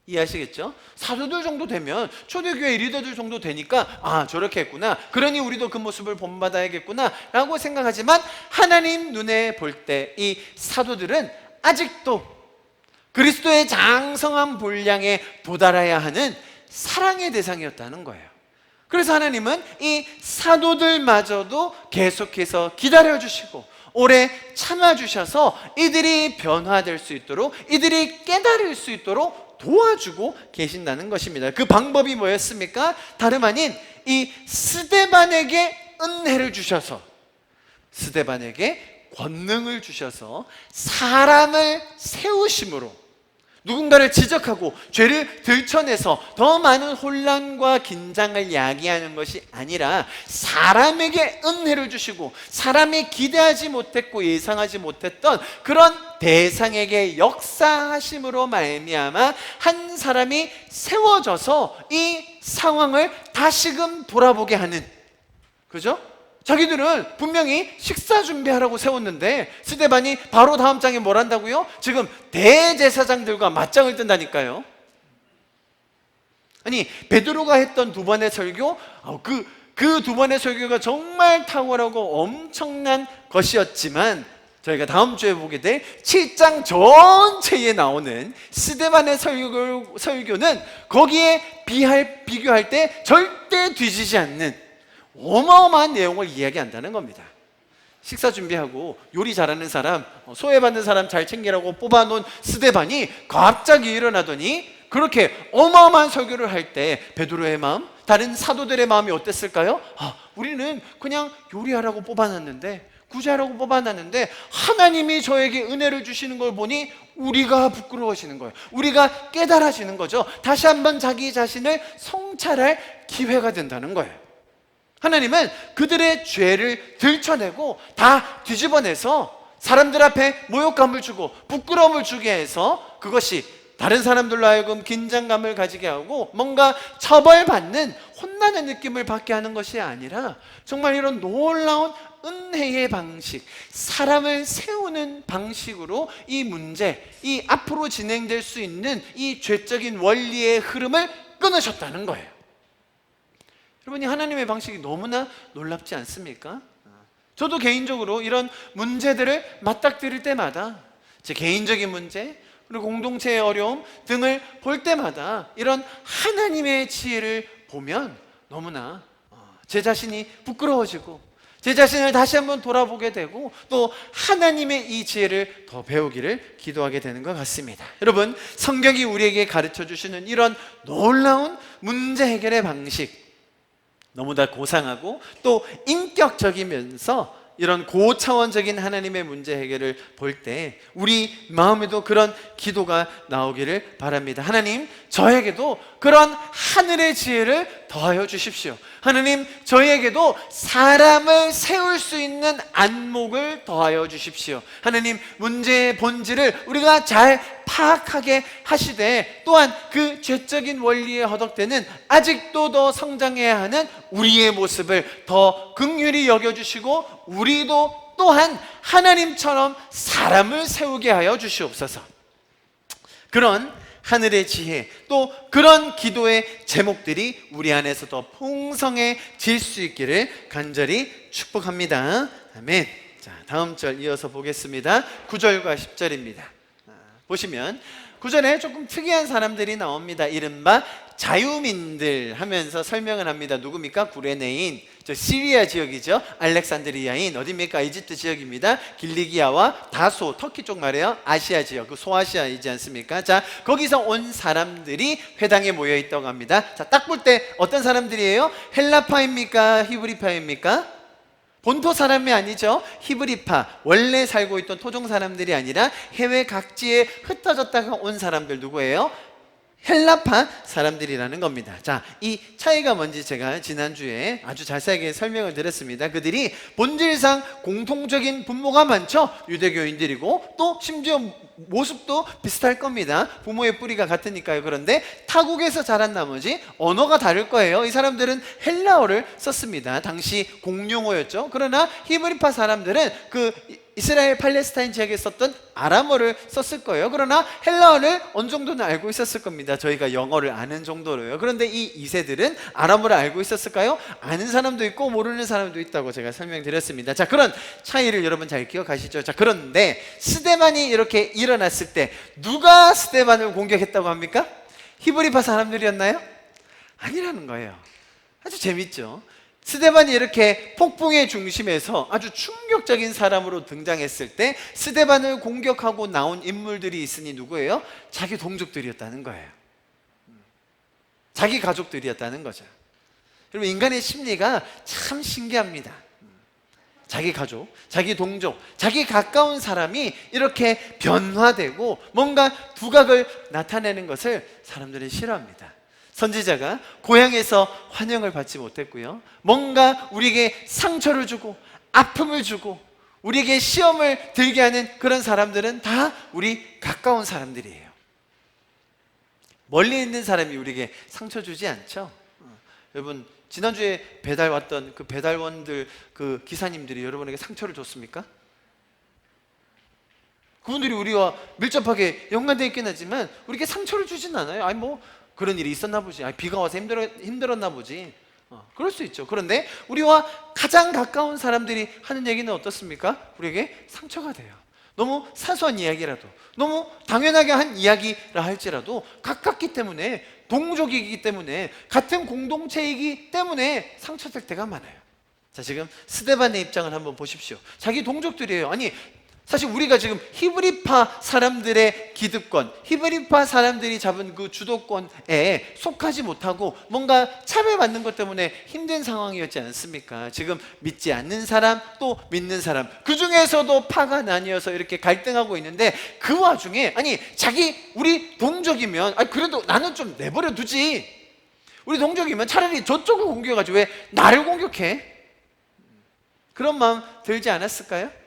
이해하시겠죠? 사도들 정도 되면 초대교회 리더들 정도 되니까 아, 저렇게 했구나, 그러니 우리도 그 모습을 본받아야겠구나 라고 생각하지만, 하나님 눈에 볼 때 이 사도들은 아직도 그리스도의 장성한 분량에 도달해야 하는 사랑의 대상이었다는 거예요. 그래서 하나님은 이 사도들마저도 계속해서 기다려주시고 오래 참아주셔서 이들이 변화될 수 있도록, 이들이 깨달을 수 있도록 도와주고 계신다는 것입니다. 그 방법이 뭐였습니까? 다름 아닌 이 스데반에게 은혜를 주셔서, 스데반에게 권능을 주셔서 사람을 세우심으로 누군가를 지적하고 죄를 들춰내서 더 많은 혼란과 긴장을 야기하는 것이 아니라 사람에게 은혜를 주시고 사람이 기대하지 못했고 예상하지 못했던 그런 대상에게 역사하심으로 말미암아 한 사람이 세워져서 이 상황을 다시금 돌아보게 하는, 그죠? 자기들은 분명히 식사 준비하라고 세웠는데 스데반이 바로 다음 장에 뭘 한다고요? 지금 대제사장들과 맞짱을 뜬다니까요. 아니, 베드로가 했던 두 번의 설교, 그 두 번의 설교가 정말 탁월하고 엄청난 것이었지만, 저희가 다음 주에 보게 될 7장 전체에 나오는 스데반의 설교는 거기에 비교할 때 절대 뒤지지 않는 어마어마한 내용을 이야기한다는 겁니다. 식사 준비하고 요리 잘하는 사람, 소외받는 사람 잘 챙기라고 뽑아놓은 스데반이 갑자기 일어나더니 그렇게 어마어마한 설교를 할 때 베드로의 마음, 다른 사도들의 마음이 어땠을까요? 우리는 그냥 요리하라고 뽑아놨는데, 구제하라고 뽑아놨는데 하나님이 저에게 은혜를 주시는 걸 보니 우리가 부끄러워지는 거예요. 우리가 깨달아지는 거죠. 다시 한번 자기 자신을 성찰할 기회가 된다는 거예요. 하나님은 그들의 죄를 들춰내고 다 뒤집어내서 사람들 앞에 모욕감을 주고 부끄러움을 주게 해서 그것이 다른 사람들로 하여금 긴장감을 가지게 하고 뭔가 처벌받는, 혼나는 느낌을 받게 하는 것이 아니라 정말 이런 놀라운 은혜의 방식, 사람을 세우는 방식으로 이 문제, 이 앞으로 진행될 수 있는 이 죄적인 원리의 흐름을 끊으셨다는 거예요. 여러분이 하나님의 방식이 너무나 놀랍지 않습니까? 저도 개인적으로 이런 문제들을 맞닥뜨릴 때마다 제 개인적인 문제 그리고 공동체의 어려움 등을 볼 때마다 이런 하나님의 지혜를 보면 너무나 제 자신이 부끄러워지고 제 자신을 다시 한번 돌아보게 되고 또 하나님의 이 지혜를 더 배우기를 기도하게 되는 것 같습니다. 여러분, 성경이 우리에게 가르쳐 주시는 이런 놀라운 문제 해결의 방식, 너무나 고상하고 또 인격적이면서 이런 고차원적인 하나님의 문제 해결을 볼 때 우리 마음에도 그런 기도가 나오기를 바랍니다. 하나님, 저에게도 그런 하늘의 지혜를 더하여 주십시오. 하나님, 저에게도 사람을 세울 수 있는 안목을 더하여 주십시오. 하나님, 문제의 본질을 우리가 잘 파악하게 하시되 또한 그 죄적인 원리에 허덕대는 아직도 더 성장해야 하는 우리의 모습을 더 긍휼히 여겨주시고 우리도 또한 하나님처럼 사람을 세우게 하여 주시옵소서. 그런 하늘의 지혜, 또 그런 기도의 제목들이 우리 안에서 더 풍성해질 수 있기를 간절히 축복합니다. 아멘. 자, 다음 절 이어서 보겠습니다. 9절과 10절입니다. 보시면 9절에 조금 특이한 사람들이 나옵니다. 이른바 자유민들 하면서 설명을 합니다. 누굽니까? 구레네인, 저 시리아 지역이죠. 알렉산드리아인, 어디입니까? 이집트 지역입니다. 길리기아와 다소, 터키 쪽 말이에요. 아시아 지역, 그 소아시아이지 않습니까? 자, 거기서 온 사람들이 회당에 모여 있다고 합니다. 자, 딱 볼 때 어떤 사람들이에요? 헬라파입니까? 히브리파입니까? 본토 사람이 아니죠. 히브리파, 원래 살고 있던 토종 사람들이 아니라 해외 각지에 흩어졌다가 온 사람들 누구예요? 헬라파 사람들이라는 겁니다. 자, 이 차이가 뭔지 제가 지난주에 아주 자세하게 설명을 드렸습니다. 그들이 본질상 공통적인 분모가 많죠. 유대교인들이고 또 심지어 모습도 비슷할 겁니다. 부모의 뿌리가 같으니까요. 그런데 타국에서 자란 나머지 언어가 다를 거예요. 이 사람들은 헬라어를 썼습니다. 당시 공용어였죠. 그러나 히브리파 사람들은 그 이스라엘 팔레스타인 지역에 썼던 아람어를 썼을 거예요. 그러나 헬라어를 어느 정도는 알고 있었을 겁니다. 저희가 영어를 아는 정도로요. 그런데 이 2세들은 아람어를 알고 있었을까요? 아는 사람도 있고 모르는 사람도 있다고 제가 설명드렸습니다. 자, 그런 차이를 여러분 잘 기억하시죠? 자, 그런데 스데반이 이렇게 일어났을 때 누가 스데반을 공격했다고 합니까? 히브리파 사람들이었나요? 아니라는 거예요. 아주 재밌죠? 스데반이 이렇게 폭풍의 중심에서 아주 충격적인 사람으로 등장했을 때 스데반을 공격하고 나온 인물들이 있으니 누구예요? 자기 동족들이었다는 거예요. 자기 가족들이었다는 거죠. 여러분, 인간의 심리가 참 신기합니다. 자기 가족, 자기 동족, 자기 가까운 사람이 이렇게 변화되고 뭔가 두각을 나타내는 것을 사람들이 싫어합니다. 선지자가 고향에서 환영을 받지 못했고요, 뭔가 우리에게 상처를 주고 아픔을 주고 우리에게 시험을 들게 하는 그런 사람들은 다 우리 가까운 사람들이에요. 멀리 있는 사람이 우리에게 상처 주지 않죠. 여러분, 지난주에 배달 왔던 그 배달원들, 그 기사님들이 여러분에게 상처를 줬습니까? 그분들이 우리와 밀접하게 연관되어 있긴 하지만 우리에게 상처를 주진 않아요. 아니 뭐 그런 일이 있었나 보지, 비가 와서 힘들었나 보지, 그럴 수 있죠. 그런데 우리와 가장 가까운 사람들이 하는 얘기는 어떻습니까? 우리에게 상처가 돼요. 너무 사소한 이야기라도, 너무 당연하게 한 이야기라 할지라도 가깝기 때문에, 동족이기 때문에, 같은 공동체이기 때문에 상처될 때가 많아요. 자, 지금 스데반의 입장을 한번 보십시오. 자기 동족들이에요. 아니, 사실 우리가 지금 히브리파 사람들의 기득권, 히브리파 사람들이 잡은 그 주도권에 속하지 못하고 뭔가 차별받는 것 때문에 힘든 상황이었지 않습니까? 지금 믿지 않는 사람, 또 믿는 사람, 그 중에서도 파가 나뉘어서 이렇게 갈등하고 있는데, 그 와중에 아니 우리 동족이면 그래도 나는 좀 내버려 두지, 우리 동족이면 차라리 저쪽을 공격하지 왜 나를 공격해? 그런 마음 들지 않았을까요?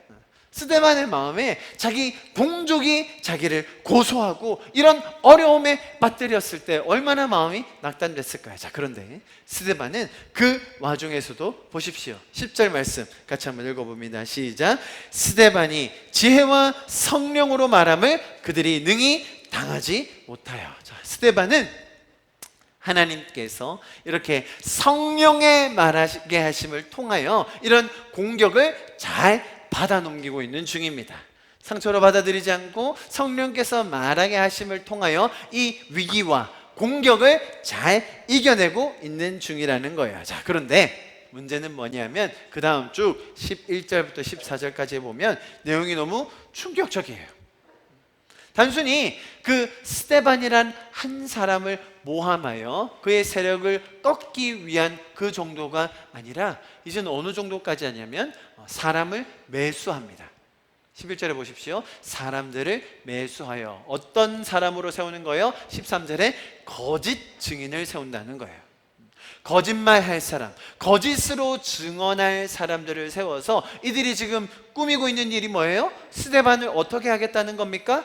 스데반의 마음에 자기 동족이 자기를 고소하고 이런 어려움에 맞들였을 때 얼마나 마음이 낙담됐을까요? 자, 그런데 스데반은 그 와중에서도 보십시오. 10절 말씀 같이 한번 읽어봅니다. 시작. 스데반이 지혜와 성령으로 말함을 그들이 능히 당하지 못하여. 자, 스데반은 하나님께서 이렇게 성령의 말하게 하심을 통하여 이런 공격을 잘 받아 넘기고 있는 중입니다. 상처로 받아들이지 않고 성령께서 말하게 하심을 통하여 이 위기와 공격을 잘 이겨내고 있는 중이라는 거예요. 자, 그런데 문제는 뭐냐면 그 다음 쭉 11절부터 14절까지 보면 내용이 너무 충격적이에요. 단순히 그 스데반이란 한 사람을 모함하여 그의 세력을 꺾기 위한 그 정도가 아니라 이제는 어느 정도까지 하냐면 사람을 매수합니다. 11절에 보십시오. 사람들을 매수하여 어떤 사람으로 세우는 거예요? 13절에 거짓 증인을 세운다는 거예요. 거짓말할 사람, 거짓으로 증언할 사람들을 세워서 이들이 지금 꾸미고 있는 일이 뭐예요? 스데반을 어떻게 하겠다는 겁니까?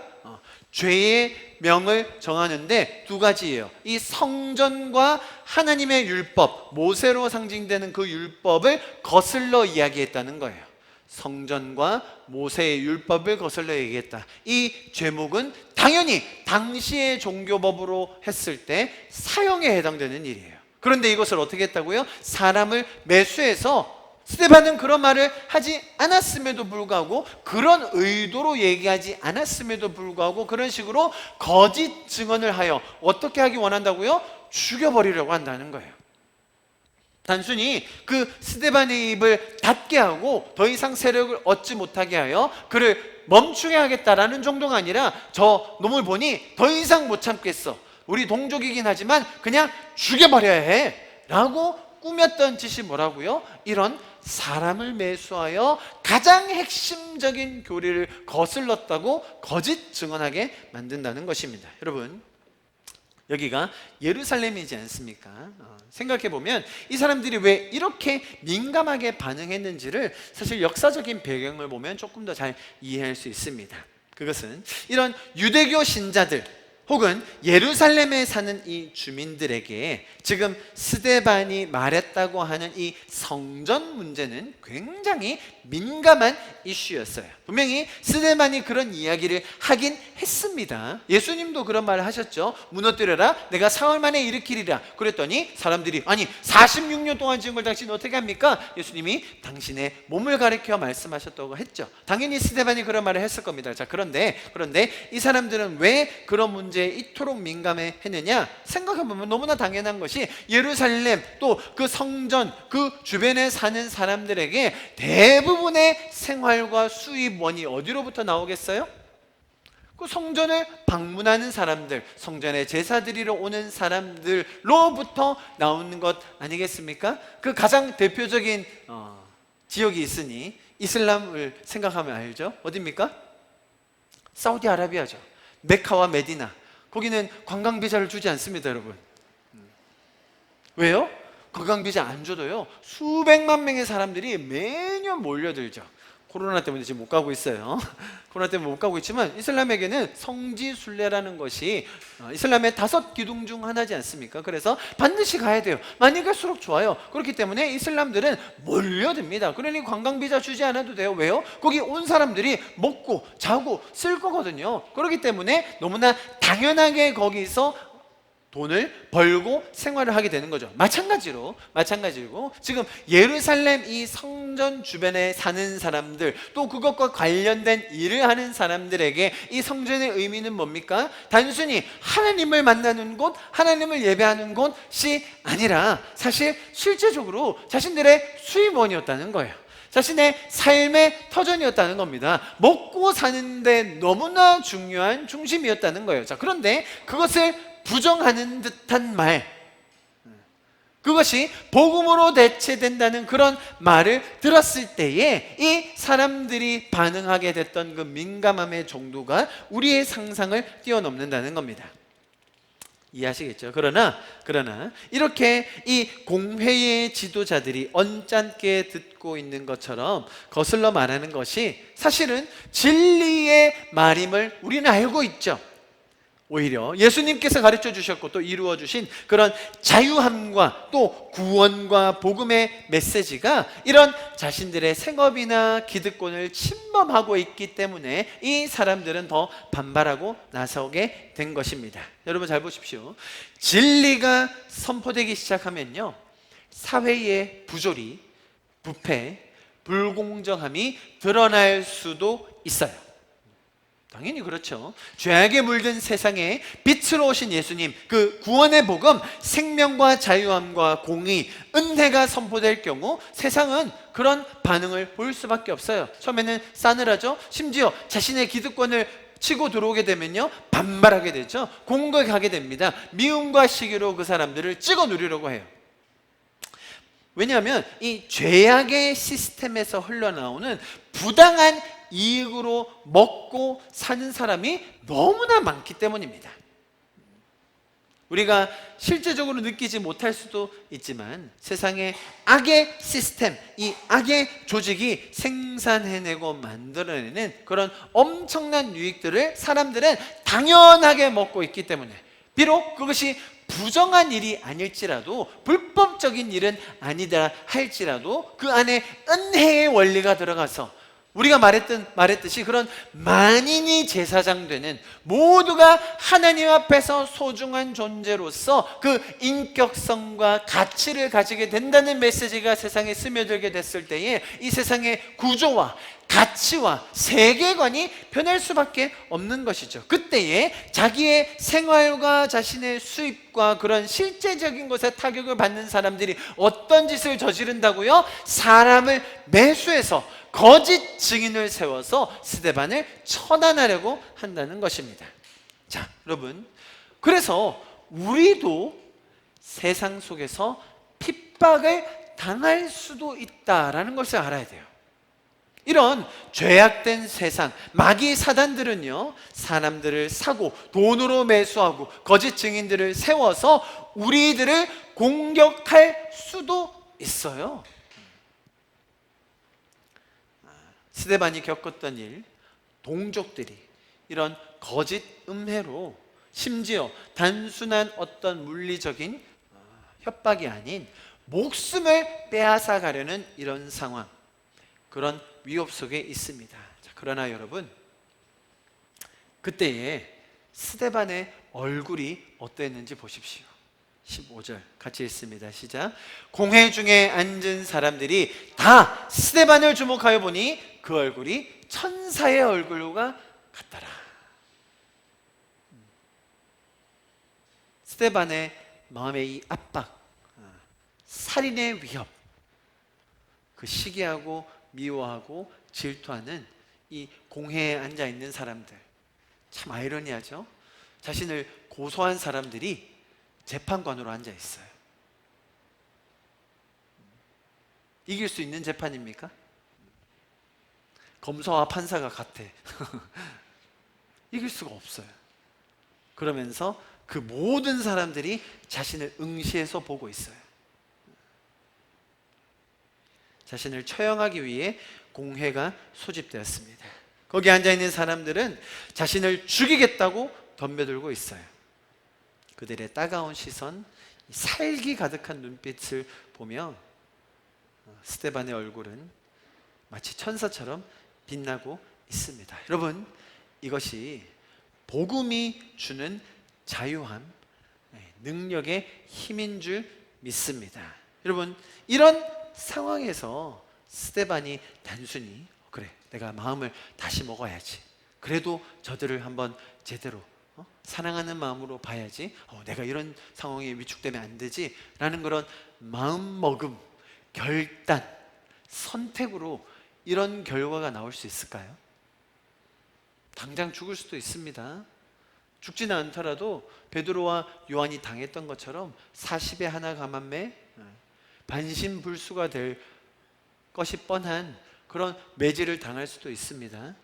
죄의 명을 정하는데 두 가지예요. 이 성전과 하나님의 율법, 모세로 상징되는 그 율법을 거슬러 이야기했다는 거예요. 성전과 모세의 율법을 거슬러 얘기했다. 이 죄목은 당연히 당시의 종교법으로 했을 때 사형에 해당되는 일이에요. 그런데 이것을 어떻게 했다고요? 사람을 매수해서, 스데반은 그런 말을 하지 않았음에도 불구하고, 그런 의도로 얘기하지 않았음에도 불구하고 그런 식으로 거짓 증언을 하여 어떻게 하기 원한다고요? 죽여버리려고 한다는 거예요. 단순히 그 스데반의 입을 닫게 하고 더 이상 세력을 얻지 못하게 하여 그를 멈추게 하겠다라는 정도가 아니라, 저 놈을 보니 더 이상 못 참겠어, 우리 동족이긴 하지만 그냥 죽여버려야 해 라고 꾸몄던 짓이 뭐라고요? 이런 사람을 매수하여 가장 핵심적인 교리를 거슬렀다고 거짓 증언하게 만든다는 것입니다. 여러분, 여기가 예루살렘이지 않습니까? 생각해보면 이 사람들이 왜 이렇게 민감하게 반응했는지를 사실 역사적인 배경을 보면 조금 더 잘 이해할 수 있습니다. 그것은 이런 유대교 신자들, 혹은 예루살렘에 사는 이 주민들에게 지금 스데반이 말했다고 하는 이 성전 문제는 굉장히 민감한 이슈였어요. 분명히 스데반이 그런 이야기를 하긴 했습니다. 예수님도 그런 말을 하셨죠. 무너뜨려라, 내가 4월 만에 일으키리라. 그랬더니 사람들이, 아니 46년 동안 지은 걸 당신 어떻게 합니까? 예수님이 당신의 몸을 가리켜 말씀하셨다고 했죠. 당연히 스데반이 그런 말을 했을 겁니다. 자, 그런데 이 사람들은 왜 그런 문제에 이토록 민감해 했느냐? 생각해보면 너무나 당연한 것이 예루살렘 또 그 성전 그 주변에 사는 사람들에게 대부분의 생활과 수입원이 어디로부터 나오겠어요? 그 성전을 방문하는 사람들, 성전에 제사 드리러 오는 사람들로부터 나오는 것 아니겠습니까? 그 가장 대표적인 지역이 있으니 이슬람을 생각하면 알죠? 어디입니까? 사우디아라비아죠. 메카와 메디나. 거기는 관광 비자를 주지 않습니다, 여러분. 왜요? 관광 비자 안 줘도요, 수백만 명의 사람들이 매년 몰려들죠. 코로나 때문에 지금 못 가고 있어요. 코로나 때문에 못 가고 있지만 이슬람에게는 성지순례라는 것이 이슬람의 5기둥 중 하나지 않습니까? 그래서 반드시 가야 돼요. 많이 갈수록 좋아요. 그렇기 때문에 이슬람들은 몰려듭니다. 그러니 관광 비자 주지 않아도 돼요. 왜요? 거기 온 사람들이 먹고 자고 쓸 거거든요. 그렇기 때문에 너무나 당연하게 거기서 돈을 벌고 생활을 하게 되는 거죠. 마찬가지로 지금 예루살렘 이 성전 주변에 사는 사람들, 또 그것과 관련된 일을 하는 사람들에게 이 성전의 의미는 뭡니까? 단순히 하나님을 만나는 곳, 하나님을 예배하는 곳이 아니라 사실 실제적으로 자신들의 수입원이었다는 거예요. 자신의 삶의 터전이었다는 겁니다. 먹고 사는데 너무나 중요한 중심이었다는 거예요. 자, 그런데 그것을 부정하는 듯한 말, 그것이 복음으로 대체된다는 그런 말을 들었을 때에 이 사람들이 반응하게 됐던 그 민감함의 정도가 우리의 상상을 뛰어넘는다는 겁니다. 이해하시겠죠? 그러나 이렇게 이 공회의 지도자들이 언짢게 듣고 있는 것처럼 거슬러 말하는 것이 사실은 진리의 말임을 우리는 알고 있죠. 오히려 예수님께서 가르쳐 주셨고 또 이루어 주신 그런 자유함과 또 구원과 복음의 메시지가 이런 자신들의 생업이나 기득권을 침범하고 있기 때문에 이 사람들은 더 반발하고 나서게 된 것입니다. 여러분 잘 보십시오. 진리가 선포되기 시작하면요, 사회의 부조리, 부패, 불공정함이 드러날 수도 있어요. 당연히 그렇죠. 죄악에 물든 세상에 빛으로 오신 예수님, 그 구원의 복음, 생명과 자유함과 공의, 은혜가 선포될 경우 세상은 그런 반응을 보일 수밖에 없어요. 처음에는 싸늘하죠. 심지어 자신의 기득권을 치고 들어오게 되면요, 반발하게 되죠. 공격하게 됩니다. 미움과 시기로 그 사람들을 찍어 누리려고 해요. 왜냐하면 이 죄악의 시스템에서 흘러나오는 부당한 이익으로 먹고 사는 사람이 너무나 많기 때문입니다. 우리가 실제적으로 느끼지 못할 수도 있지만 세상의 악의 시스템, 이 악의 조직이 생산해내고 만들어내는 그런 엄청난 유익들을 사람들은 당연하게 먹고 있기 때문에, 비록 그것이 부정한 일이 아닐지라도, 불법적인 일은 아니다 할지라도 그 안에 은혜의 원리가 들어가서 우리가 말했듯이 그런 만인이 제사장 되는, 모두가 하나님 앞에서 소중한 존재로서 그 인격성과 가치를 가지게 된다는 메시지가 세상에 스며들게 됐을 때에 이 세상의 구조와 가치와 세계관이 변할 수밖에 없는 것이죠. 그때에 자기의 생활과 자신의 수입과 그런 실제적인 것에 타격을 받는 사람들이 어떤 짓을 저지른다고요? 사람을 매수해서 거짓 증인을 세워서 스데반을 처단하려고 한다는 것입니다. 자, 여러분, 그래서 우리도 세상 속에서 핍박을 당할 수도 있다라는 것을 알아야 돼요. 이런 죄악된 세상, 마귀 사단들은요, 사람들을 사고 돈으로 매수하고 거짓 증인들을 세워서 우리들을 공격할 수도 있어요. 스데반이 겪었던 일, 동족들이 이런 거짓 음해로 심지어 단순한 어떤 물리적인 협박이 아닌 목숨을 빼앗아 가려는 이런 상황, 그런 위협 속에 있습니다. 자, 그러나 여러분, 그때에 스데반의 얼굴이 어땠는지 보십시오. 15절 같이 읽습니다. 시작. 공회 중에 앉은 사람들이 다 스데반을 주목하여 보니 그 얼굴이 천사의 얼굴과 같더라. 스데반의 마음의 이 압박, 살인의 위협, 그 시기하고 미워하고 질투하는 이 공회에 앉아 있는 사람들, 참 아이러니하죠. 자신을 고소한 사람들이 재판관으로 앉아 있어요. 이길 수 있는 재판입니까? 검사와 판사가 같아. 이길 수가 없어요. 그러면서 그 모든 사람들이 자신을 응시해서 보고 있어요. 자신을 처형하기 위해 공회가 소집되었습니다. 거기 앉아있는 사람들은 자신을 죽이겠다고 덤벼들고 있어요. 그들의 따가운 시선, 살기 가득한 눈빛을 보며 스데반의 얼굴은 마치 천사처럼 빛나고 있습니다. 여러분, 이것이 복음이 주는 자유함, 능력의 힘인 줄 믿습니다. 여러분, 이런 상황에서 스데반이 단순히 그래, 내가 마음을 다시 먹어야지, 그래도 저들을 한번 제대로 사랑하는 마음으로 봐야지, 내가 이런 상황에 위축되면 안 되지 라는 그런 마음먹음, 결단, 선택으로 이런 결과가 나올 수 있을까요? 당장 죽을 수도 있습니다. 죽지는 않더라도 베드로와 요한이 당했던 것처럼 40에 하나 감한매, 반신불수가 될 것이 뻔한 그런 매질을 당할 수도 있습니다.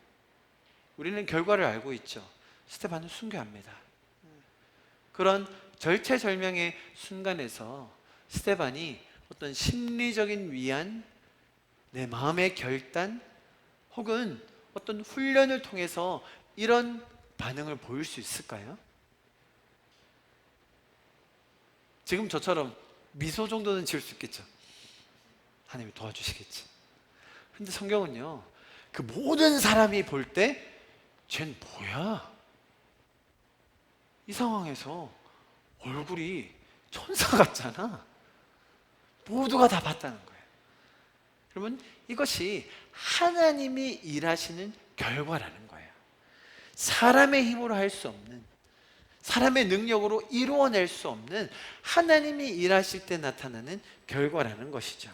우리는 결과를 알고 있죠. 스데반은 순교합니다. 그런 절체절명의 순간에서 스데반이 어떤 심리적인 위안, 내 마음의 결단, 혹은 어떤 훈련을 통해서 이런 반응을 보일 수 있을까요? 지금 저처럼 미소 정도는 지을 수 있겠죠. 하나님이 도와주시겠지. 근데 성경은요, 그 모든 사람이 볼 때 쟨 뭐야? 이 상황에서 얼굴이 천사 같잖아. 모두가 다 봤다는 거예요. 여러분, 이것이 하나님이 일하시는 결과라는 거예요. 사람의 힘으로 할 수 없는, 사람의 능력으로 이루어낼 수 없는 하나님이 일하실 때 나타나는 결과라는 것이죠.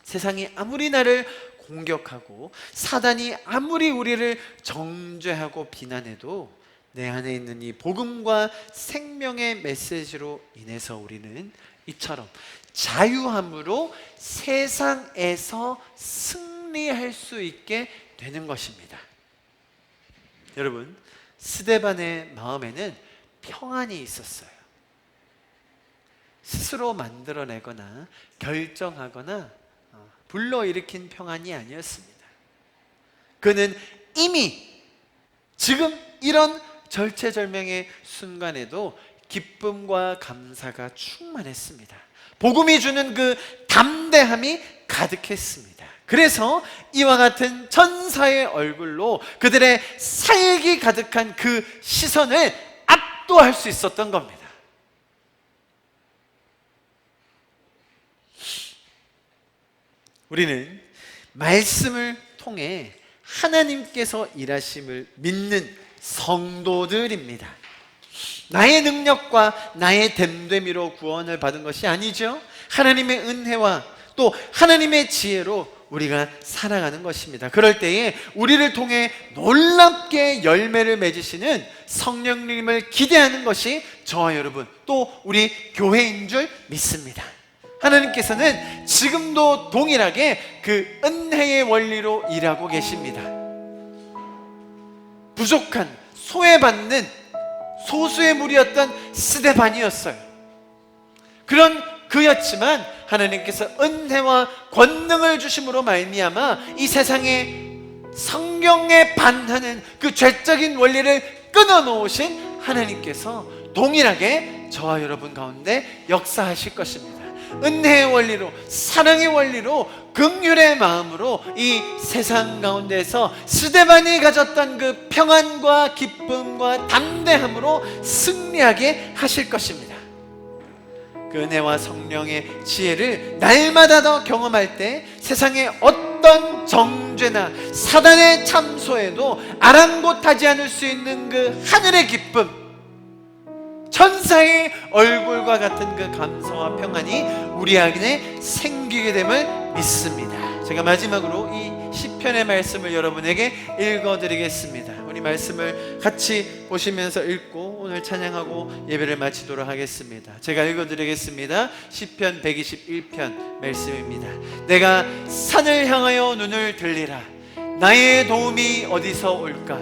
세상이 아무리 나를 공격하고 사단이 아무리 우리를 정죄하고 비난해도 내 안에 있는 이 복음과 생명의 메시지로 인해서 우리는 이처럼 자유함으로 세상에서 승리할 수 있게 되는 것입니다. 여러분, 스데반의 마음에는 평안이 있었어요. 스스로 만들어내거나 결정하거나 불러일으킨 평안이 아니었습니다. 그는 이미 지금 이런 절체절명의 순간에도 기쁨과 감사가 충만했습니다. 복음이 주는 그 담대함이 가득했습니다. 그래서 이와 같은 천사의 얼굴로 그들의 살기 가득한 그 시선을 압도할 수 있었던 겁니다. 우리는 말씀을 통해 하나님께서 일하심을 믿는 성도들입니다. 나의 능력과 나의 됨됨이로 구원을 받은 것이 아니죠. 하나님의 은혜와 또 하나님의 지혜로 우리가 살아가는 것입니다. 그럴 때에 우리를 통해 놀랍게 열매를 맺으시는 성령님을 기대하는 것이 저와 여러분, 또 우리 교회인 줄 믿습니다. 하나님께서는 지금도 동일하게 그 은혜의 원리로 일하고 계십니다. 부족한, 소외받는 소수의 무리였던 스데반이었어요. 그런 그였지만 하나님께서 은혜와 권능을 주심으로 말미암아 이 세상에 성경에 반하는 그 죄적인 원리를 끊어놓으신 하나님께서 동일하게 저와 여러분 가운데 역사하실 것입니다. 은혜의 원리로, 사랑의 원리로, 긍휼의 마음으로 이 세상 가운데서 스데반이 가졌던 그 평안과 기쁨과 담대함으로 승리하게 하실 것입니다. 그 은혜와 성령의 지혜를 날마다 더 경험할 때 세상의 어떤 정죄나 사단의 참소에도 아랑곳하지 않을 수 있는 그 하늘의 기쁨, 천사의 얼굴과 같은 그 감사와 평안이 우리 안에 생기게 됨을 믿습니다. 제가 마지막으로 이 시편의 말씀을 여러분에게 읽어드리겠습니다. 우리 말씀을 같이 보시면서 읽고 오늘 찬양하고 예배를 마치도록 하겠습니다. 제가 읽어드리겠습니다. 시편 121편 말씀입니다. 내가 산을 향하여 눈을 들리라. 나의 도움이 어디서 올까?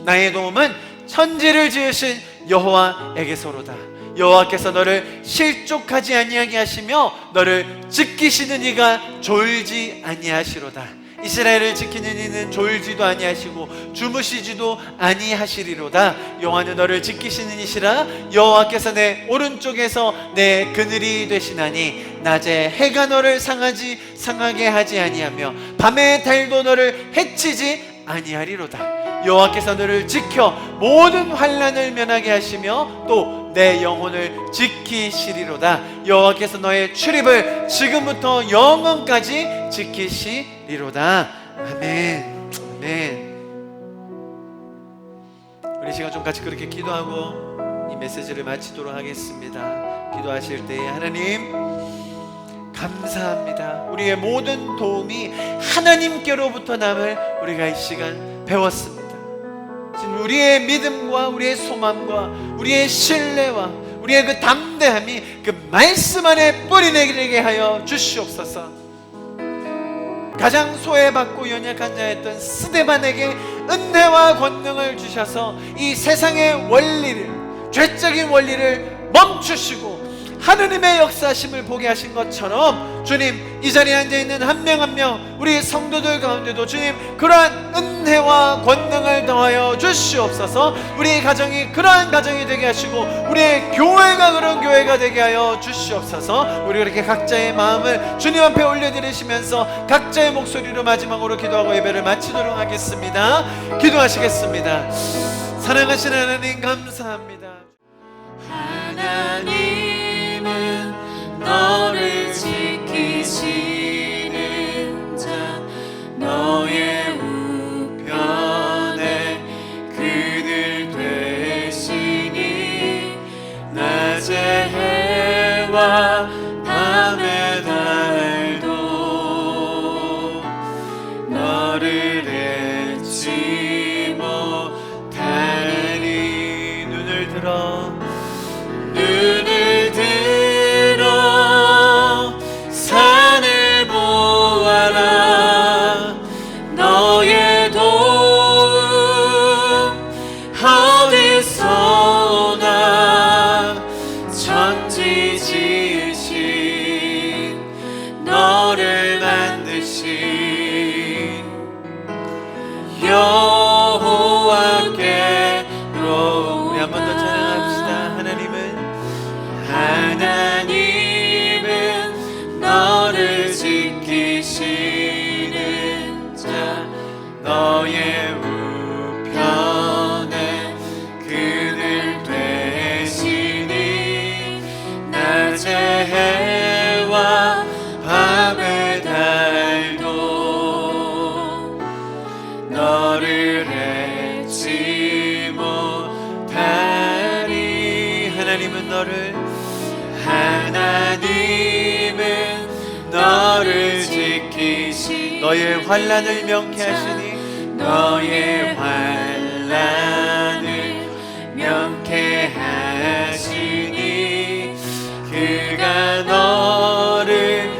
나의 도움은 천지를 지으신 여호와에게서로다. 여호와께서 너를 실족하지 아니하게 하시며 너를 지키시는 이가 졸지 아니하시로다. 이스라엘을 지키는 이는 졸지도 아니하시고 주무시지도 아니하시리로다. 여호와는 너를 지키시는 이시라. 여호와께서 내 오른쪽에서 내 그늘이 되시나니 낮에 해가 너를 상하게 하지 아니하며 밤에 달도 너를 해치지 아니하리로다. 여호와께서 너를 지켜 모든 환난을 면하게 하시며 또 내 영혼을 지키시리로다. 여호와께서 너의 출입을 지금부터 영원까지 지키시리로다. 아멘. 아멘. 우리 시간 좀 같이 그렇게 기도하고 이 메시지를 마치도록 하겠습니다. 기도하실 때에 하나님 감사합니다. 우리의 모든 도움이 하나님께로부터 남을 우리가 이 시간 배웠습니다. 우리의 믿음과 우리의 소망과 우리의 신뢰와 우리의 그 담대함이 그 말씀 안에 뿌리내리게 하여 주시옵소서. 가장 소외받고 연약한 자였던 스데반에게 은혜와 권능을 주셔서 이 세상의 원리를, 죄적인 원리를 멈추시고 하느님의 역사심을 보게 하신 것처럼 주님, 이 자리에 앉아있는 한 명 한 명 우리 성도들 가운데도 주님 그러한 은혜와 권능을 더하여 주시옵소서. 우리 가정이 그러한 가정이 되게 하시고 우리의 교회가 그런 교회가 되게 하여 주시옵소서. 우리 그렇게 각자의 마음을 주님 앞에 올려드리시면서 각자의 목소리로 마지막으로 기도하고 예배를 마치도록 하겠습니다. 기도하시겠습니다. 사랑하시는 하나님 감사합니다. 하나님은 너를 지키시는 자, 너의 우편에 그늘 되시니 낮의 해와 밤의 달도 너를 잊지 못하니. 눈을 들어 산을 보아라. 너의 도움 어디서 오나. 천지 지으신 너를 만드신 여호와께로. 우리 한 번 더 찬양합시다. 하나님은 너를 지키시는 자, 너의 우편에 그늘 되시니 낮의 해와 밤의 달도 너를 잊지 못하리. 하나님은 너를 지키시. 너의 환난을 명케 하시니. 너의 환난을 명케 하시니. 그가 너를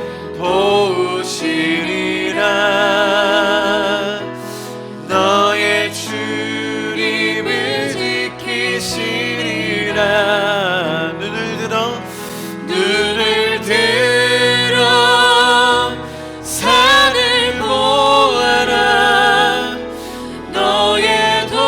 도우시리라. 너의 출입을 지키시리라. 눈을 들어 산을 보아라. 너의 도움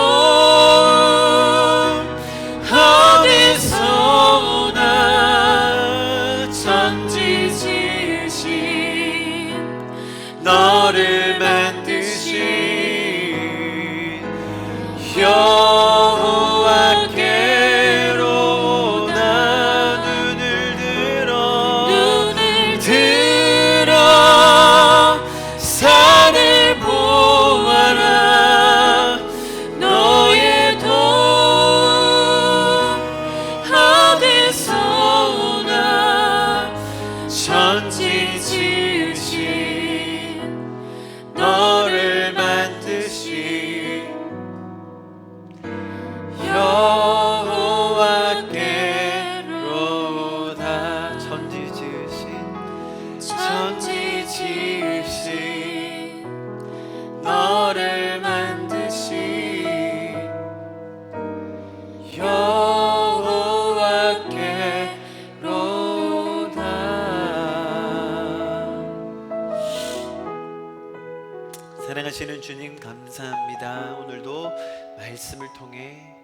사랑하시는 주님 감사합니다. 오늘도 말씀을 통해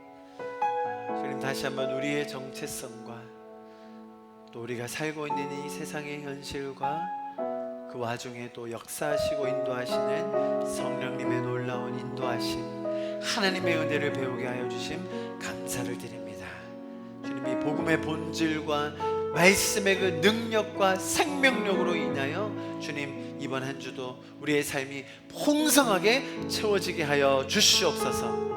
주님 다시 한번 우리의 정체성과 또 우리가 살고 있는 이 세상의 현실과 그 와중에 또 역사하시고 인도하시는 성령님의 놀라운 인도하심, 하나님의 은혜를 배우게 하여 주심 감사를 드립니다. 주님이 복음의 본질과 말씀의 그 능력과 생명력으로 인하여 주님 이번 한 주도 우리의 삶이 풍성하게 채워지게 하여 주시옵소서.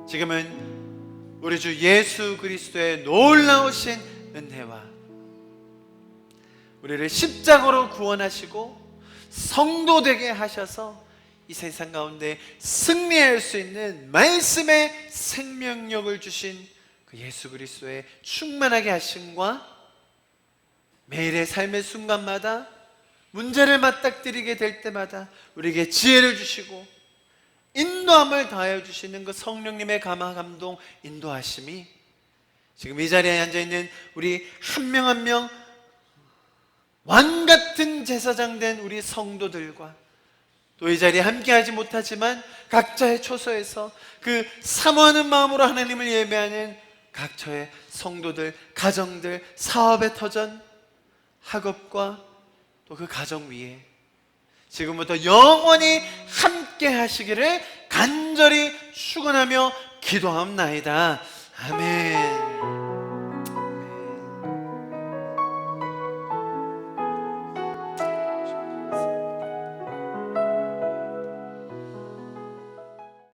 지금은 우리 주 예수 그리스도의 놀라우신 은혜와 우리를 십자가로 구원하시고 성도 되게 하셔서 이 세상 가운데 승리할 수 있는 말씀의 생명력을 주신 그 예수 그리스도의 충만하게 하심과 매일의 삶의 순간마다 문제를 맞닥뜨리게 될 때마다 우리에게 지혜를 주시고 인도함을 더하여 주시는 그 성령님의 감화 감동 인도하심이 지금 이 자리에 앉아있는 우리 한 명 한 명 왕같은 제사장 된 우리 성도들과 또 이 자리에 함께하지 못하지만 각자의 초소에서 그 사모하는 마음으로 하나님을 예배하는 각처의 성도들, 가정들, 사업의 터전, 학업과 또 그 가정 위에 지금부터 영원히 함께 하시기를 간절히 축원하며 기도하옵나이다. 아멘.